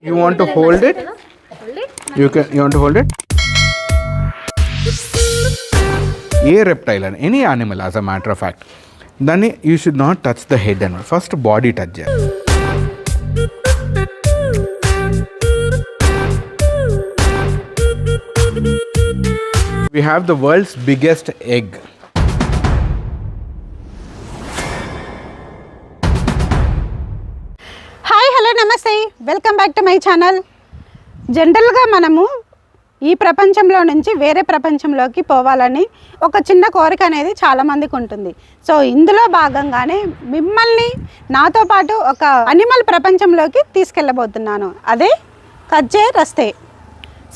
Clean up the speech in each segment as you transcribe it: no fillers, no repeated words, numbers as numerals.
You want to hold it? You want to hold it? A reptile and any animal, as a matter of fact, then you should not touch the head and first body touch. We have the world's biggest egg. నమస్తే, welcome back to my channel. జనరల్గా మనము ఈ ప్రపంచంలో నుంచి వేరే ప్రపంచంలోకి పోవాలని ఒక చిన్న కోరిక అనేది చాలామందికి ఉంటుంది. సో ఇందులో భాగంగానే మిమ్మల్ని నాతో పాటు ఒక అనిమల్ ప్రపంచంలోకి తీసుకెళ్ళబోతున్నాను. అదే కచ్చే రస్తే.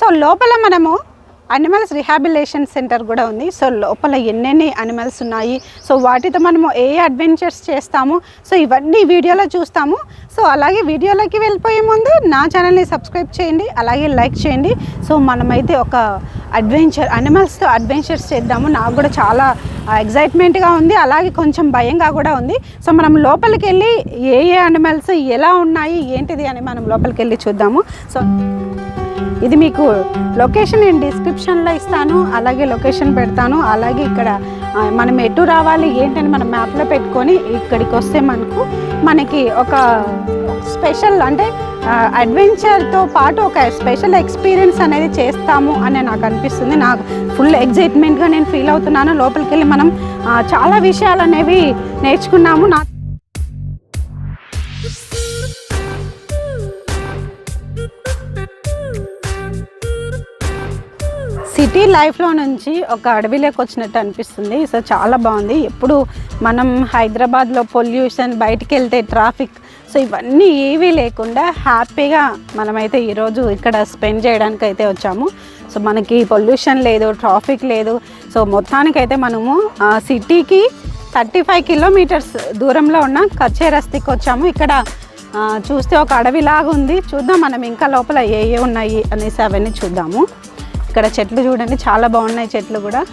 సో లోపల మనము అనిమల్స్ రిహాబిలిటేషన్ సెంటర్ కూడా ఉంది. సో లోపల ఎన్నెన్ని అనిమల్స్ ఉన్నాయి, సో వాటితో మనము ఏ అడ్వెంచర్స్ చేస్తాము, సో ఇవన్నీ వీడియోలో చూస్తాము. సో అలాగే వీడియోలోకి వెళ్ళిపోయే ముందు నా ఛానల్ని సబ్స్క్రైబ్ చేయండి, అలాగే లైక్ చేయండి. సో మనమైతే ఒక అనిమల్స్తో అడ్వెంచర్స్ చేద్దాము. నాకు కూడా చాలా ఎగ్జైట్మెంట్గా ఉంది, అలాగే కొంచెం భయంగా కూడా ఉంది. సో మనం లోపలికి వెళ్ళి ఏ అనిమల్స్ ఎలా ఉన్నాయి ఏంటిది అని మనం లోపలికి వెళ్ళి చూద్దాము. సో ఇది మీకు లొకేషన్ నేను డిస్క్రిప్షన్లో ఇస్తాను, అలాగే లొకేషన్ పెడతాను. అలాగే ఇక్కడ మనం ఎటు రావాలి ఏంటని మనం మ్యాప్లో పెట్టుకొని ఇక్కడికి వస్తే మనకి ఒక స్పెషల్ అంటే అడ్వెంచర్తో పాటు ఒక స్పెషల్ ఎక్స్పీరియన్స్ అనేది చేస్తాము అని నాకు అనిపిస్తుంది. నాకు ఫుల్ ఎగ్జైట్మెంట్గా నేను ఫీల్ అవుతున్నాను. లోపలికి వెళ్ళి మనం చాలా విషయాలు అనేవి నేర్చుకున్నాము. సిటీ లైఫ్లో నుంచి ఒక అడవిలోకి వచ్చినట్టు అనిపిస్తుంది. సో చాలా బాగుంది. ఎప్పుడు మనం హైదరాబాద్లో పొల్యూషన్, బయటికి వెళ్తే ట్రాఫిక్, సో ఇవన్నీ ఏవీ లేకుండా హ్యాపీగా మనమైతే ఈరోజు ఇక్కడ స్పెండ్ చేయడానికి అయితే వచ్చాము. సో మనకి పొల్యూషన్ లేదు, ట్రాఫిక్ లేదు. సో మొత్తానికైతే మనము సిటీకి 35 కిలోమీటర్స్ దూరంలో ఉన్న కచ్చే రస్తీకి వచ్చాము. ఇక్కడ చూస్తే ఒక అడవిలాగా ఉంది. చూద్దాం మనం ఇంకా లోపల ఏ ఉన్నాయి అనేసి అవన్నీ చూద్దాము. ఇక్కడ చెట్లు చూడండి, చాలా బాగున్నాయి చెట్లు కూడా.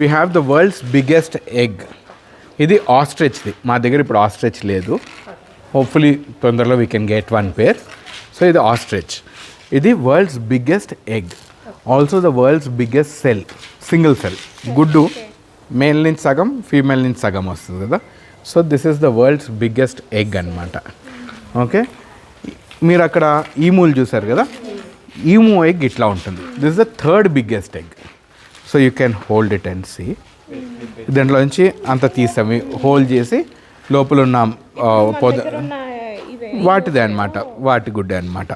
We have the world's biggest egg. ఇది ఆస్ట్రిచ్ది. మా దగ్గర ఇప్పుడు ఆస్ట్రిచ్ లేదు. హోప్ఫుల్లీ తొందరలో we can get one pair. So ఇది ఆస్ట్రిచ్. ఇది world's biggest egg, also the world's biggest cell, single cell. గుడ్డు మేల్ నుంచి సగం, ఫీమేల్ నుంచి సగం వస్తుంది కదా. So this is the world's biggest egg అనమాట. ఓకే, మీరు అక్కడ ఈమూలు చూసారు కదా, ఈమూ ఎగ్ ఇట్లా ఉంటుంది. This is the third biggest egg. So you can hold it and see. దీంట్లో నుంచి అంత తీసాము, హోల్డ్ చేసి లోపల ఉన్న వాటిదే అనమాట, వాటి గుడ్డే అనమాట.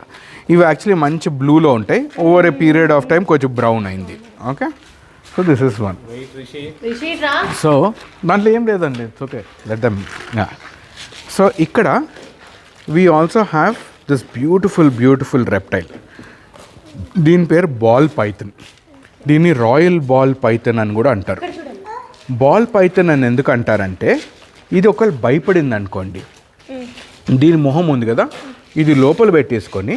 ఇవి యాక్చువల్లీ మంచి బ్లూలో ఉంటాయి. Over a period of time కొంచెం బ్రౌన్ అయింది. Okay, so this is one. So దాంట్లో ఏం లేదండి, it's okay, let them. So ఇక్కడ we also have this beautiful reptile. దీని పేరు బాల్ పైథన్. దీన్ని రాయల్ బాల్ పైథన్ అని కూడా అంటారు. బాల్ పైథన్ అని ఎందుకు అంటారంటే, ఇది ఒకరు భయపడింది అనుకోండి, దీని మొహం ఉంది కదా, ఇది లోపల పెట్టేసుకొని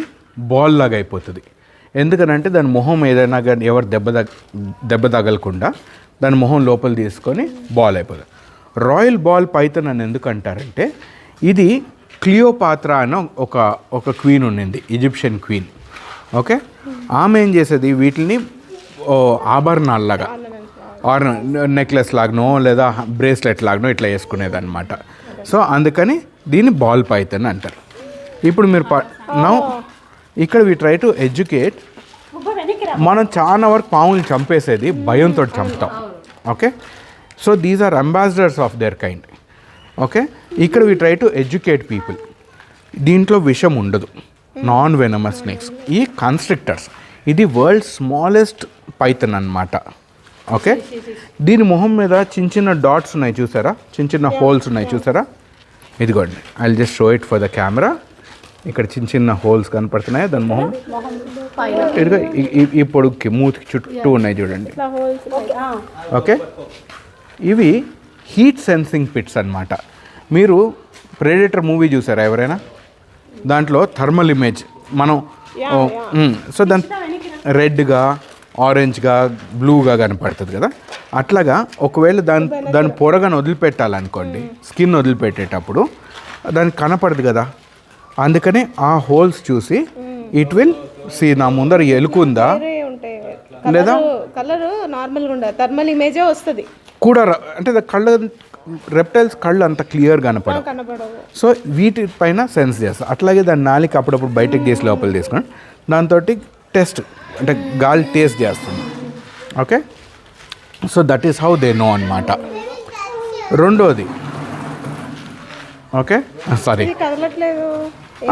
బాల్ లాగా అయిపోతుంది. ఎందుకనంటే దాని మొహం ఏదైనా కానీ ఎవరు దెబ్బ తగలకుండా దాని మొహం లోపల తీసుకొని బాల్ అయిపోతుంది. రాయల్ బాల్ పైథన్ అని ఎందుకు అంటారంటే, ఇది క్లియోపాత్రా అన్న ఒక క్వీన్ ఉండింది, ఈజిప్షియన్ క్వీన్. ఓకే, ఆమె ఏం చేసేది, వీటిని ఆభరణాలలాగా, నెక్లెస్ లాగానో లేదా బ్రేస్లెట్ లాగానో ఇట్లా వేసుకునేది అనమాట. సో అందుకని దీన్ని బాల్ పైథన్ అంటారు. ఇప్పుడు మీరు ఇక్కడ వి ట్రై టు ఎడ్యుకేట్. మనం చాలా వరకు పాములు చంపేసేది భయంతో చంపుతాం. Okay, so these are ambassadors of their kind. Okay, ఇక్కడ we try to educate people. దీంట్లో విషం ఉండదు, నాన్ వెనమస్ స్నేక్స్. ఈ కన్స్ట్రిక్టర్స్, ఇది వరల్డ్ స్మాలెస్ట్ పైథన్ అన్నమాట. ఓకే, దీని మొహం మీద చిన్న చిన్న డాట్స్ ఉన్నాయి చూసారా, చిన్న చిన్న హోల్స్ ఉన్నాయి చూసారా, ఇదిగోండి. I just show it for the camera. ఇక్కడ చిన్న చిన్న హోల్స్ కనపడుతున్నాయి దాని మొహం. ఇదిగో ఈ పొడుగుకి మూతికి చుట్టూ ఉన్నాయి చూడండి. ఓకే, ఇవి హీట్ సెన్సింగ్ పిట్స్ అన్నమాట. మీరు ప్రెడేటర్ మూవీ చూసారా ఎవరైనా? దాంట్లో థర్మల్ ఇమేజ్ మనం సో దాని రెడ్గా, ఆరెంజ్గా, బ్లూగా కనపడుతుంది కదా, అట్లాగా ఒకవేళ దాని పొరగాను వదిలిపెట్టాలనుకోండి, స్కిన్ వదిలిపెట్టేటప్పుడు దానికి కనపడదు కదా, అందుకని ఆ హోల్స్ చూసి ఇట్ విల్ సీ నా ముందర ఎలుకుందా లేదా కలర్ నార్మల్గా ఉండదు, థర్మల్ ఇమేజే వస్తుంది కూడా. అంటే కళ్ళు రెప్టైల్స్ కళ్ళు అంత క్లియర్ కనపడవు, సో వీటి పైన సెన్స్ చేస్తారు. అట్లాగే దాని నాలిక అప్పుడప్పుడు బయటకు తీసి లోపల తీసుకొని దాంతో టెస్ట్ అంటే గాలి టేస్ట్ చేస్తుంది. Okay, so that is how they know అనమాట. రెండోది ఓకే సారీ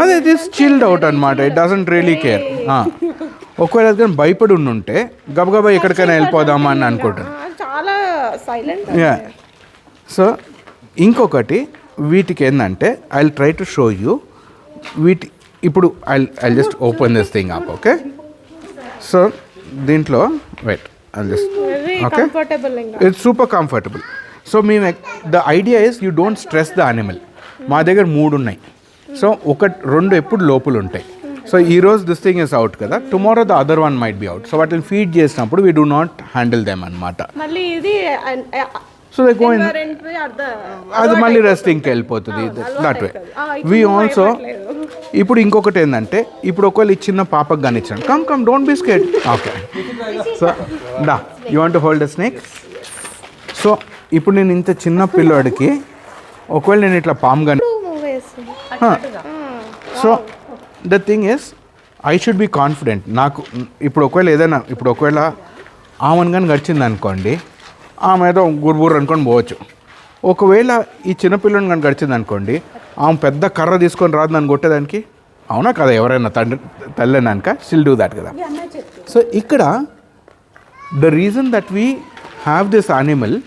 అదే దిస్ చిల్డ్ అవుట్ అనమాట. It doesn't really care. ఒకవేళ కానీ భయపడి ఉంటే గబగబా ఎక్కడికైనా వెళ్ళిపోదామా అని అనుకుంటాను. చాలా సైలెంట్. సో ఇంకొకటి వీటికి ఏంటంటే I try to show you వీటి. ఇప్పుడు I just open this thing up. Okay, so దీంట్లో wait I just okay, it's super comfortable. So మేము the idea is you don't stress the animal. మా దగ్గర 3 ఉన్నాయి, సో 2 ఎప్పుడు లోపల ఉంటాయి. సో ఈరోజు దిస్ థింగ్ ఇస్ అవుట్ కదా, tomorrow the other one might be out. So వాటిని ఫీడ్ చేసినప్పుడు we do not handle them అనమాట. సో దే గో ఇన్, అది మళ్ళీ రెస్టింగ్కి వెళ్ళిపోతుంది దట్ వే. వీ ఆల్సో ఇప్పుడు ఇంకొకటి ఏంటంటే, ఇప్పుడు ఒకవేళ ఈ చిన్న పాపకు కానీ ఇచ్చాను, come don't be scared. Okay, so do you want to hold a snake. So ఇప్పుడు నేను ఇంత చిన్న పిల్లోడికి ఒకవేళ నేను ఇట్లా పాము కానీ, so the thing is I should be confident. నాకు ఇప్పుడు ఒకవేళ ఏదైనా, ఇప్పుడు ఒకవేళ ఆమెను కానీ గడిచింది అనుకోండి, ఆమె ఏదో గుర్బుర్రు అనుకొని పోవచ్చు. ఒకవేళ ఈ చిన్నపిల్లని కానీ గడిచింది అనుకోండి, ఆమె పెద్ద కర్ర తీసుకొని రాదు నన్ను కొట్టేదానికి, అవునా కదా? ఎవరైనా తల్లినాక స్టిల్ డూ దాట్ కదా. సో ఇక్కడ the reason that we have this animal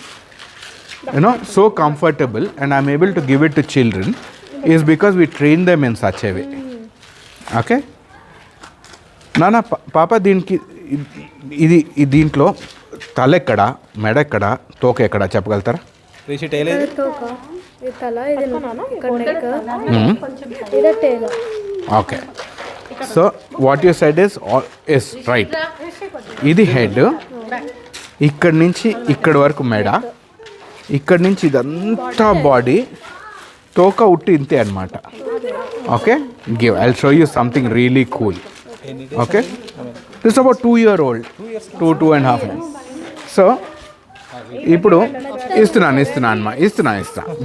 so comfortable and I'm able to give it to children is because we train them in such a way. Okay, నానా పాప దీనికి ఇది దీంట్లో తల ఎక్కడ, మెడ ఎక్కడ, తోక ఎక్కడ చెప్పగలుగుతారా? Okay, so what you said is right. ఇది హెడ్, ఇక్కడి నుంచి ఇక్కడి వరకు మెడ, ఇక్కడి నుంచి ఇదంతా బాడీ, తోక ఉట్టి ఇంతే అనమాట. Okay, give I show you something really cool. Okay, this about 2 year old, 2.5 years. So ఇప్పుడు ఇస్తున్నాను అమ్మా, ఇస్తున్నా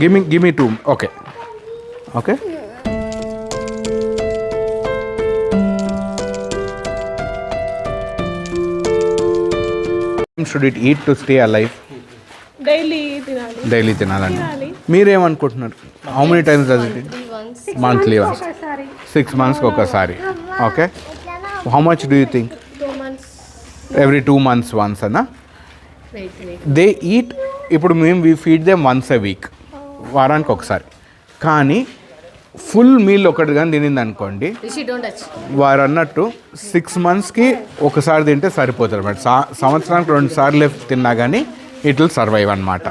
give me 2. Okay okay, should it eat to stay alive? Daily తినాలండి. మీరేమనుకుంటున్నారు? How many times does it? Monthly once, 6 monthsకి ఒకసారి. Okay, how much do you think? Every 2 months once అన్నా? They eat. ఇప్పుడు మేము we feed them once a week, వారానికి ఒకసారి. కానీ ఫుల్ మీల్ ఒకటి కానీ తినింది అనుకోండి, వారు అన్నట్టు 6 monthsకి ఒకసారి తింటే సరిపోతుంది అన్నమాట. సంవత్సరానికి 2 సార్లు తిన్నా కానీ ఇట్ విల్ సర్వైవ్ అన్నమాట.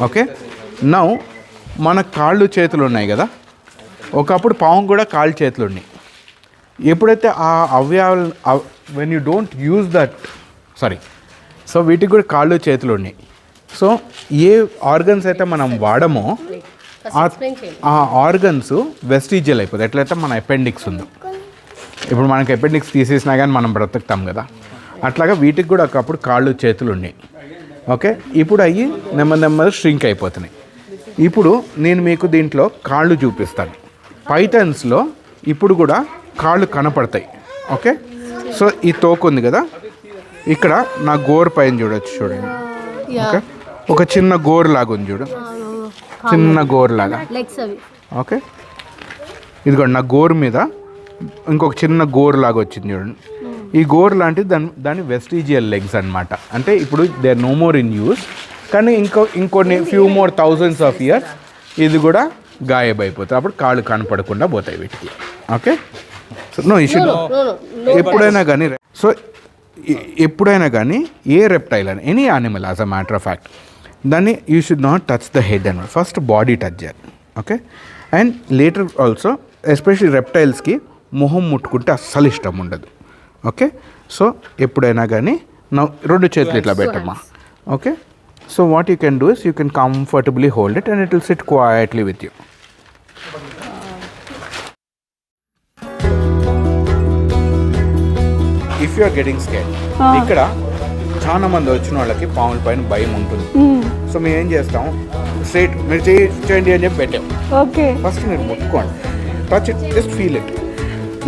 ఓకే, నౌ మన కాళ్ళు చేతులు ఉన్నాయి కదా, ఒకప్పుడు పాము కూడా కాళ్ళు చేతులు ఉన్నాయి. ఎప్పుడైతే ఆ అవయవాలు when you don't use that so వీటికి కూడా కాళ్ళు చేతులు ఉన్నాయి. సో ఏ ఆర్గన్స్ అయితే మనం వాడమో ఆ ఆర్గన్స్ వెస్టిజియల్ అయిపోతుంది. ఎట్లయితే మన అపెండిక్స్ ఉంది, ఇప్పుడు మనకి అపెండిక్స్ తీసేసినా కానీ మనం బ్రతుకుతాం కదా, అట్లాగా వీటికి కూడా ఒకప్పుడు కాళ్ళు చేతులు ఉన్నాయి. ఓకే, ఇప్పుడు అవి నెమ్మది ష్రింక్ అయిపోతున్నాయి. ఇప్పుడు నేను మీకు దీంట్లో కాళ్ళు చూపిస్తాను. పైథాన్స్లో ఇప్పుడు కూడా కాళ్ళు కనపడతాయి. ఓకే, సో ఈ తోక ఉంది కదా, ఇక్కడ నా గోరు పైన చూడండి. ఓకే, ఒక చిన్న గోరు లాగా ఉంది చూడు, చిన్న గోరు లాగా. ఓకే, ఇదిగోండి నా గోరు మీద ఇంకొక చిన్న గోరు లాగా వచ్చింది చూడండి. ఈ గోర్ లాంటిది దాని వెస్టీజియల్ లెగ్స్ అన్నమాట. అంటే ఇప్పుడు they are no more in use, కానీ ఇంకొన్ని few more thousands of years ఇది కూడా గాయబైపోతుంది. అప్పుడు కాళ్ళు కనపడకుండా పోతాయి వీటికి. Okay, so no issue. ఎప్పుడైనా కానీ ఏ రెప్టైల్ అని any animal as a matter of fact దాన్ని you should not touch the head అనమాట. ఫస్ట్ బాడీ టచ్ చేయాలి. Okay, and later also especially రెప్టైల్స్కి మొహం ముట్టుకుంటే అస్సలు ఇష్టం ఉండదు. ఓకే, సో ఎప్పుడైనా కానీ నా 2 చేతులు ఇట్లా పెట్టమ్మా. Okay, so what you can do is you can comfortably hold it and it will sit quietly with you. If you are getting scared, ఇక్కడ చాలా మంది వచ్చిన వాళ్ళకి పాముల పైన భయం ఉంటుంది. సో మేము ఏం చేస్తాం, స్ట్రైట్ మీరు చేయండి అని చెప్పి పెట్టాం. ఓకే, ఫస్ట్ మీరు ముట్టుకోండి, touch it, just feel it.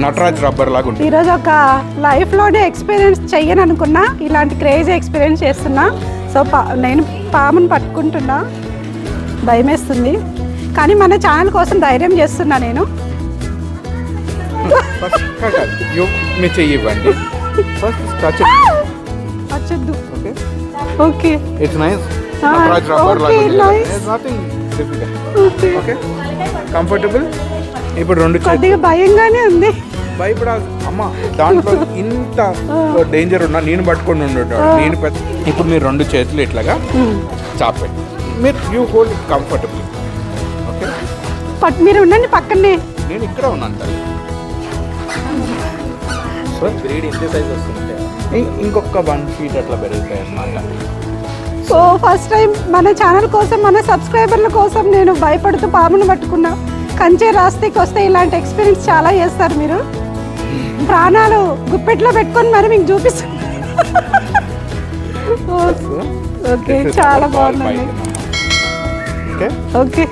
Nataraj rubber లాగా ఉంటుంది. ఈరోజు ఒక లైఫ్లోనే ఎక్స్పీరియన్స్ చెయ్యను అనుకున్నా, ఇలాంటి క్రేజీ ఎక్స్పీరియన్స్ చేస్తున్నా. సో నేను పాముని పట్టుకుంటున్నా, భయం వేస్తుంది, కానీ మన ఛానల్ కోసం ధైర్యం చేస్తున్నా నేను. మీరు చెయ్యివ్వండి. ఫస్ట్ టచ్ వచ్చొద్దు. Okay, okay, it's nice. Nataraj rubber లాగా ఉంటుంది. Nothing difficult. Okay, comfortable. ఇప్పుడు 2 కొద్దిగా భయంగానే ఉంది. భయపడాలి అమ్మ, దాంట్లో ఇంత డేంజర్ ఉన్నా నేను పట్టుకొని ఉండేటాడు. నేను ఇప్పుడు మీరు 2 చేతులు ఇట్లాగా చాపెట్టి మీరు you hold it comfortable. Okay, మీరు ఉండండి పక్కనే, నేను ఇక్కడ ఉన్నాను సార్. సో బ్రీడ్ ఇంత సైజ్ వస్తుంటే ఇంకొక 1 feet అట్లా పెరుగుతాయి అన్నమాట. సో ఫస్ట్ టైం మన ఛానల్ కోసం, మన సబ్స్క్రైబర్ల కోసం నేను భయపడుతూ పామును పట్టుకున్నా. కంచే రాస్తీకి వస్తే ఇలాంటి ఎక్స్పీరియన్స్ చాలా చేస్తారు మీరు. ప్రాణాలు గుప్పెట్లో పెట్టుకొని మరి మీకు చూపిస్తాను. ఓకే, చాలా బాగుంది. Okay, okay.